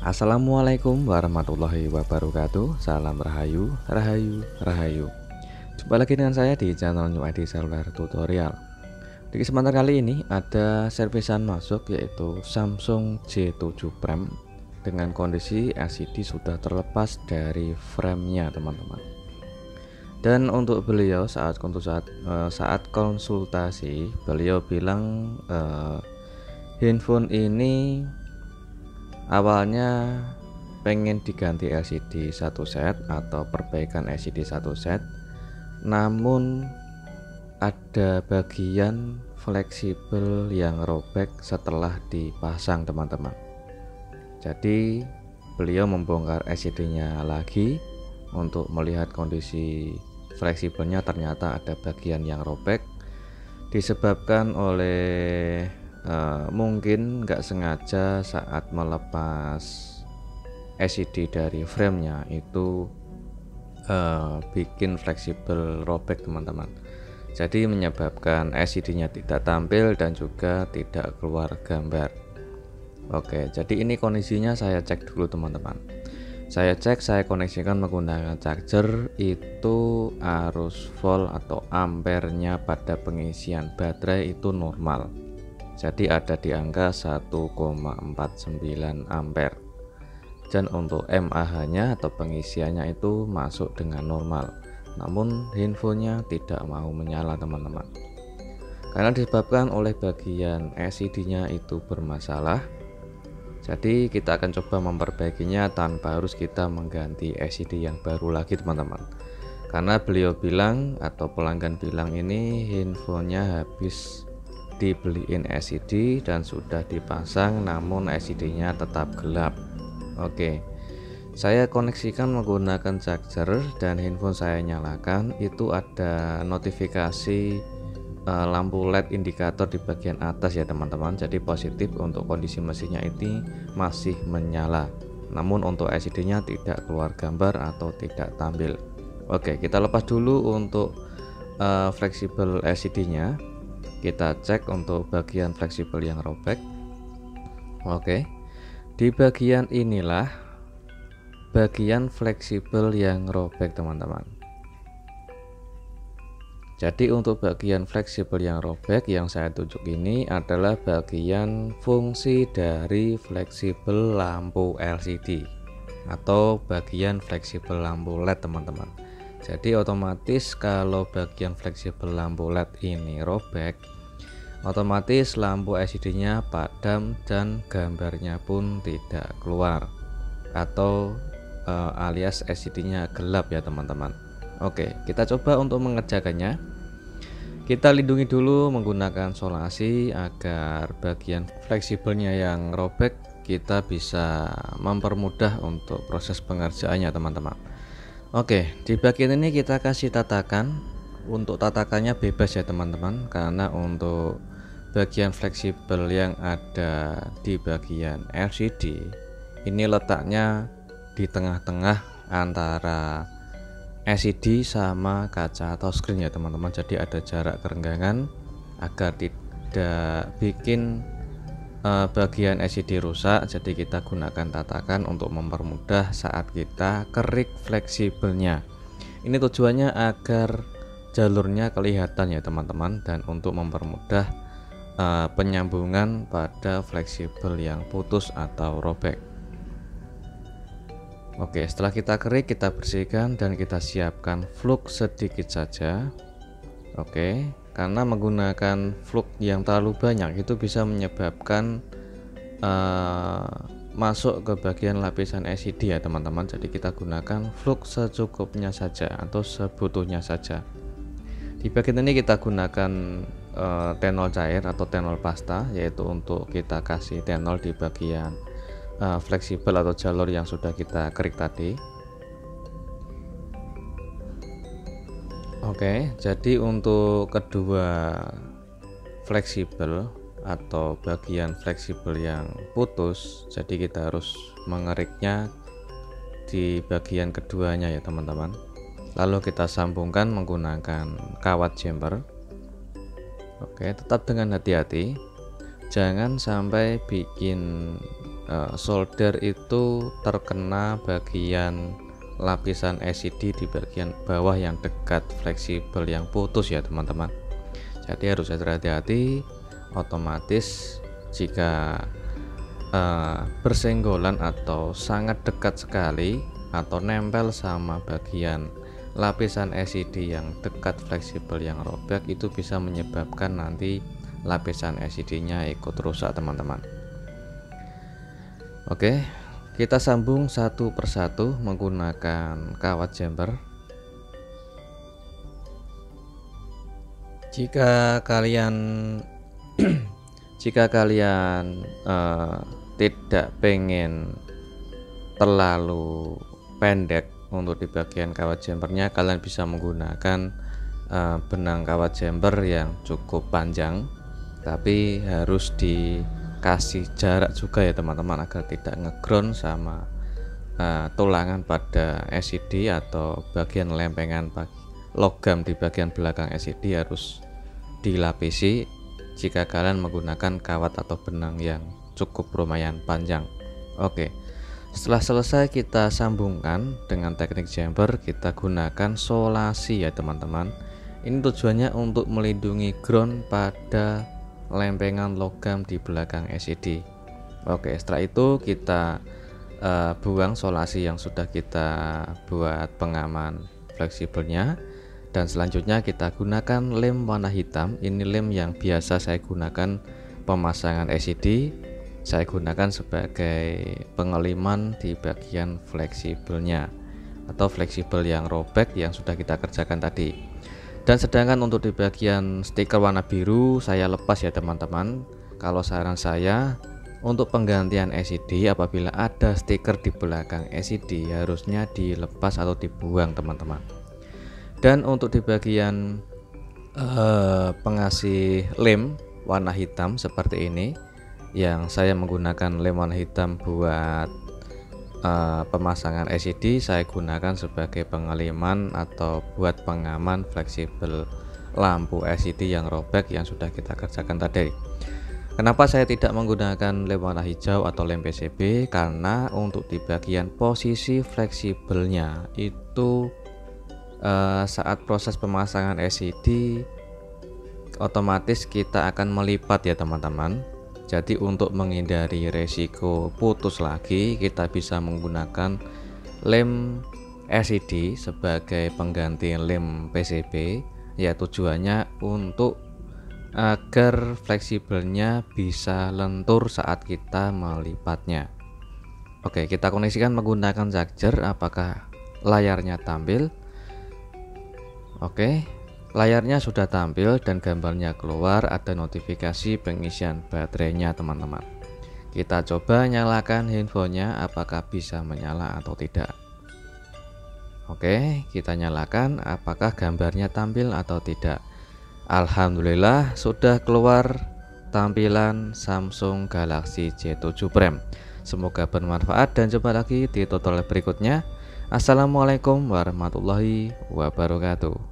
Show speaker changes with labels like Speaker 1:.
Speaker 1: Assalamualaikum warahmatullahi wabarakatuh. Salam rahayu, rahayu, rahayu. Jumpa lagi dengan saya di channel New ID Seluler Tutorial. Di kesempatan kali ini ada servisan masuk yaitu Samsung J7 Prime dengan kondisi LCD sudah terlepas dari framenya teman-teman. Dan untuk beliau saat konsultasi beliau bilang handphone ini awalnya pengen diganti LCD satu set atau perbaikan LCD satu set, namun ada bagian fleksibel yang robek setelah dipasang teman-teman. Jadi beliau membongkar LCD-nya lagi untuk melihat kondisi fleksibelnya, ternyata ada bagian yang robek disebabkan oleh mungkin nggak sengaja saat melepas LCD dari framenya itu bikin fleksibel robek teman-teman. Jadi menyebabkan LCD-nya tidak tampil dan juga tidak keluar gambar. Oke, jadi ini kondisinya saya cek dulu teman-teman. Saya koneksikan menggunakan charger, itu arus volt atau ampernya pada pengisian baterai itu normal. Jadi ada di angka 1,49 ampere. Dan untuk mAh-nya atau pengisiannya itu masuk dengan normal. Namun handphonenya tidak mau menyala teman-teman. Karena disebabkan oleh bagian LCD-nya itu bermasalah. Jadi kita akan coba memperbaikinya tanpa harus kita mengganti LCD yang baru lagi teman-teman. Karena beliau bilang atau pelanggan bilang ini handphonenya habis dibeliin LCD dan sudah dipasang namun LCD-nya tetap gelap. Oke, saya koneksikan menggunakan charger dan handphone saya nyalakan. Itu ada notifikasi lampu LED indikator di bagian atas ya teman-teman. Jadi positif untuk kondisi mesinnya ini masih menyala, namun untuk LCD-nya tidak keluar gambar atau tidak tampil. Oke, kita lepas dulu untuk fleksibel LCD-nya. Kita cek untuk bagian fleksibel yang robek. Oke, di bagian inilah bagian fleksibel yang robek teman-teman. Jadi untuk bagian fleksibel yang robek yang saya tunjuk ini adalah bagian fungsi dari fleksibel lampu LCD atau bagian fleksibel lampu LED teman-teman. Jadi otomatis kalau bagian fleksibel lampu LED ini robek, otomatis lampu LCD-nya padam dan gambarnya pun tidak keluar atau alias LCD-nya gelap ya teman-teman. Oke, kita coba untuk mengerjakannya. Kita lindungi dulu menggunakan solasi agar bagian fleksibelnya yang robek kita bisa mempermudah untuk proses pengerjaannya teman-teman. Oke, di bagian ini kita kasih tatakan. Untuk tatakannya bebas ya teman-teman, karena untuk bagian fleksibel yang ada di bagian LCD ini letaknya di tengah-tengah antara LCD sama kaca atau screen ya teman-teman. Jadi ada jarak kerenggangan agar tidak bikin bagian LCD rusak. Jadi kita gunakan tatakan untuk mempermudah saat kita kerik fleksibelnya. Ini tujuannya agar jalurnya kelihatan ya teman-teman, dan untuk mempermudah penyambungan pada fleksibel yang putus atau robek. Oke, setelah kita kerik, kita bersihkan dan kita siapkan flux sedikit saja. Oke, karena menggunakan flux yang terlalu banyak itu bisa menyebabkan masuk ke bagian lapisan LCD ya teman-teman. Jadi kita gunakan flux secukupnya saja atau sebutuhnya saja. Di bagian ini kita gunakan tenol cair atau tenol pasta, yaitu untuk kita kasih tenol di bagian fleksibel atau jalur yang sudah kita kerik tadi. Oke, jadi untuk kedua fleksibel atau bagian fleksibel yang putus, jadi kita harus mengeriknya di bagian keduanya ya teman-teman. Lalu kita sambungkan menggunakan kawat jumper. Oke, tetap dengan hati-hati. jangan sampai bikin solder itu terkena bagian lapisan LCD di bagian bawah yang dekat fleksibel yang putus ya teman-teman. Jadi harus hati-hati, otomatis jika bersenggolan atau sangat dekat sekali atau nempel sama bagian lapisan LCD yang dekat fleksibel yang robek, itu bisa menyebabkan nanti lapisan LCD-nya ikut rusak teman-teman. Oke, kita sambung satu persatu menggunakan kawat jumper. Jika kalian tidak pengen terlalu pendek untuk di bagian kawat jumpernya, kalian bisa menggunakan benang kawat jumper yang cukup panjang, tapi harus dikasih jarak juga ya teman-teman, agar tidak ngeground sama tulangan pada LCD atau bagian lempengan logam di bagian belakang LCD harus dilapisi jika kalian menggunakan kawat atau benang yang cukup lumayan panjang. Oke, setelah selesai kita sambungkan dengan teknik jumper, kita gunakan solasi ya teman-teman. Ini tujuannya untuk melindungi ground pada lempengan logam di belakang LCD. Oke, setelah itu kita buang solasi yang sudah kita buat pengaman fleksibelnya, dan selanjutnya kita gunakan lem warna hitam. Ini lem yang biasa saya gunakan pemasangan LCD, saya gunakan sebagai pengeliman di bagian fleksibelnya atau fleksibel yang robek yang sudah kita kerjakan tadi. Dan sedangkan untuk di bagian stiker warna biru saya lepas ya teman-teman. Kalau saran saya untuk penggantian LCD, apabila ada stiker di belakang LCD harusnya dilepas atau dibuang teman-teman. Dan untuk di bagian pengasih lem warna hitam seperti ini, yang saya menggunakan lem warna hitam buat pemasangan LCD, saya gunakan sebagai pengeliman atau buat pengaman fleksibel lampu LCD yang robek yang sudah kita kerjakan tadi. Kenapa saya tidak menggunakan lem warna hijau atau lem PCB? Karena untuk di bagian posisi fleksibelnya itu saat proses pemasangan LCD otomatis kita akan melipat ya teman-teman. Jadi untuk menghindari resiko putus lagi, kita bisa menggunakan lem LCD sebagai pengganti lem PCB, ya tujuannya untuk agar fleksibelnya bisa lentur saat kita melipatnya. Oke, kita koneksikan menggunakan charger. Apakah layarnya tampil? Oke, layarnya sudah tampil dan gambarnya keluar, ada notifikasi pengisian baterainya teman-teman. Kita coba nyalakan handphonenya, apakah bisa menyala atau tidak. Oke, kita nyalakan, apakah gambarnya tampil atau tidak. Alhamdulillah sudah keluar tampilan Samsung Galaxy J7 Prime. Semoga bermanfaat dan jumpa lagi di tutorial berikutnya. Assalamualaikum warahmatullahi wabarakatuh.